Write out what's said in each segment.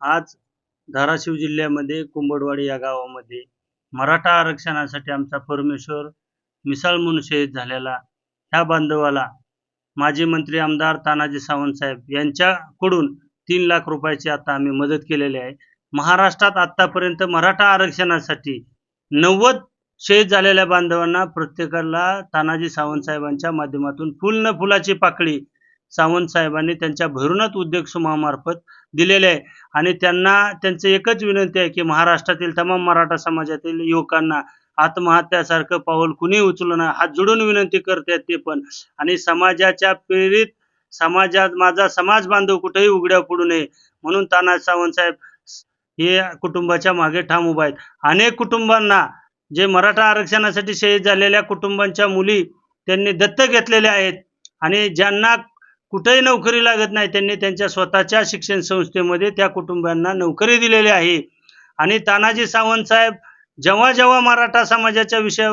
आज धाराशिव जिल्ह्यामध्ये कुंभडवाडी या गावामध्ये मराठा आरक्षणासाठी आमचा परमेश्वर मिसाळ म्हणून शहीद झालेला ह्या बांधवाला माजी मंत्री आमदार तानाजी सावंत साहेब यांच्याकडून 3 लाख रुपयाची आता आम्ही मदत केलेली आहे. महाराष्ट्रात आतापर्यंत मराठा आरक्षणासाठी 90 शहीद झालेल्या बांधवांना प्रत्येकाला तानाजी सावंत साहेबांच्या माध्यमातून फुल न फुलाची पाकळी सावंत साहेबांनी त्यांच्या भैरवनाथ उद्योग समूहामार्फत दिलेले आहे. आणि त्यांचं एकच विनंती आहे की महाराष्ट्रातील तमाम मराठा समाजातील युवकांना आत्महत्यासारखं पाऊल कुणी उचलू नये, हात जोडून विनंती करतात ते पण. आणि समाजाच्या प्रेरित समाजात माझा समाज बांधव कुठेही उघड्या पडू नये म्हणून तानाजी सावंत साहेब हे कुटुंबाच्या मागे ठाम उभा आहेत. अनेक कुटुंबांना जे मराठा आरक्षणासाठी शहीद झालेल्या कुटुंबांच्या मुली त्यांनी दत्तक घेतलेल्या आहेत आणि ज्यांना कुठेही नोकरी लागत नाही त्यांनी त्यांच्या स्वतःच्या शिक्षण संस्थेमध्ये त्या कुटुंबांना नोकरी दिलेली आहे. आणि तानाजी सावंत साहेब जेव्हा जेव्हा मराठा समाजाच्या विषय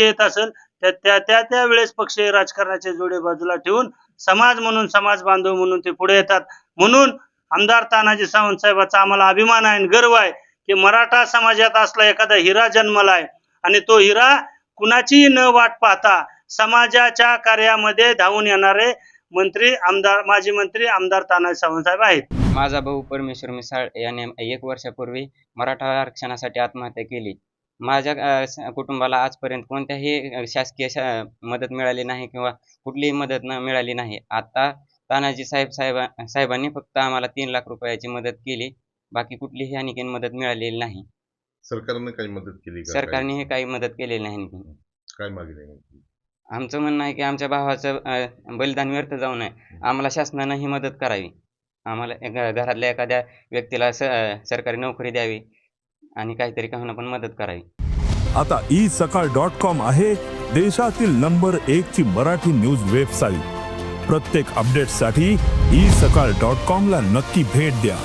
येत असेल त्या वेळेस पक्षीय राजकारणाचे जोडे बाजूला ठेवून समाज म्हणून, समाज बांधव म्हणून ते पुढे येतात. म्हणून आमदार तानाजी सावंत साहेबांचा आम्हाला अभिमान आहे आणि गर्व आहे की मराठा समाजात असला एखादा हिरा जन्मला आहे आणि तो हिरा कुणाचीही न वाट पाहता समाजाच्या कार्यामध्ये धावून येणारे माजी मंत्री आमदार तानाजी सावंत साहेब आहेत. माझा भाऊ परमेश्वर मिसाळ याने 1 वर्षापूर्वी मराठा आरक्षणासाठी आत्महत्या केली. माझ्या कुटुंबाला आजपर्यंत कोणत्याही शासकीय मदत मिळाली नाही किंवा कुठलीही मदत मिळाली नाही. आता तानाजी साहेबांनी फक्त आम्हाला 3 लाख रुपयाची मदत केली. बाकी कुठलीही आणखीन मदत मिळालेली नाही. सरकारने काही मदत केली का? सरकारने काही मदत केलेली नाही. काय मागणी? आमचं म्हणणं आहे की आमच्या भावाचं बलिदान व्यर्थ जाऊ नये. आम्हाला शासनानं ही मदत करावी. आम्हाला घरातल्या एखाद्या व्यक्तीला सरकारी नोकरी द्यावी आणि काहीतरी का होईना पण मदत करावी. आता isakal.com आहे देशातील नंबर 1 ची मराठी न्यूज वेबसाईट. प्रत्येक अपडेटसाठी isakal.com ला नक्की भेट द्या.